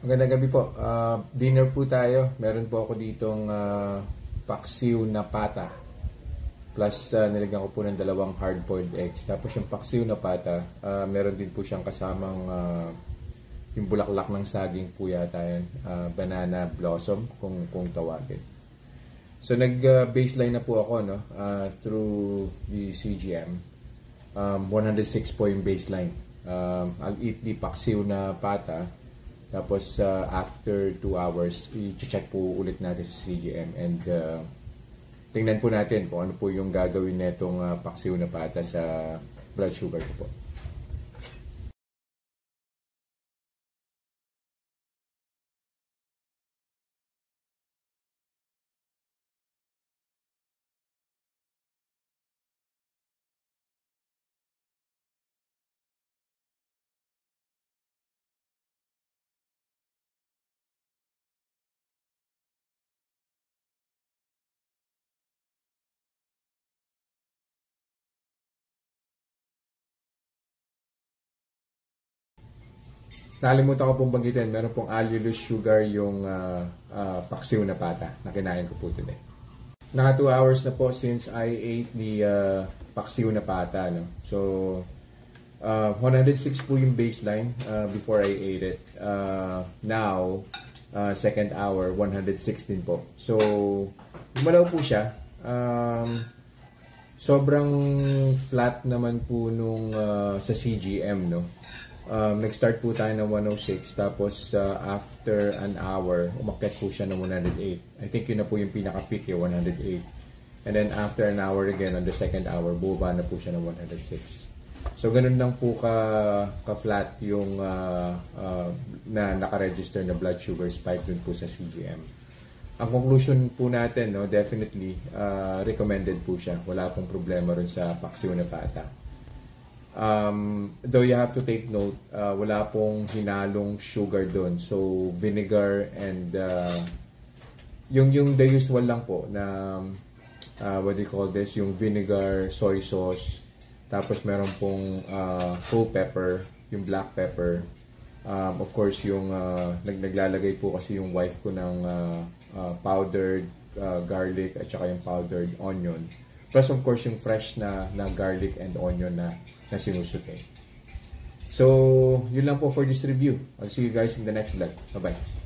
Magandang gabi po. Dinner po tayo. Meron po ako ditong paksiw na pata. Plus, nilagyan ko po ng 2 hard-boiled eggs. Tapos yung paksiw na pata, meron din po siyang kasamang yung bulaklak ng saging po yata yan. Banana blossom, kung tawagin. So, nag-baseline na po ako no, through the CGM. 106 po yung baseline. I'll eat the paksiw na pata. Tapos after 2 hours, i-check po ulit natin sa CGM and tingnan po natin kung ano po yung gagawin netong paksiw na pata sa blood sugar ko po. Nakalimutan ko pong banggitin, meron pong allulose sugar yung paksiw na pata na kinain ko po today. Naka 2 hours na po since I ate the paksiw na pata. No? So, 106 po yung baseline before I ate it. Now, second hour, 116 po. So, gumalaw po siya. Sobrang flat naman po nung sa CGM, no? Nag-start po tayo ng 106, tapos after an hour, umakyat po siya ng 108. I think yun na po yung pinaka-peak, 108. And then after an hour again, on the second hour, bumaba na po siya ng 106. So, ganun lang po ka-flat yung na naka-register na blood sugar spike dun po sa CGM. Ang conclusion po natin, no, definitely recommended po siya. Wala pong problema rin sa paksiw na pata. Though you have to take note, wala pong hinalong sugar doon. So, vinegar and yung the usual lang po na what do you call this? Yung vinegar, soy sauce, tapos meron pong whole pepper, yung black pepper. Of course, yung naglalagay po kasi yung wife ko ng powdered garlic at saka yung powdered onion. Plus, of course, yung fresh na garlic and onion na sinusuke. So, yun lang po for this review. I'll see you guys in the next vlog. Bye-bye.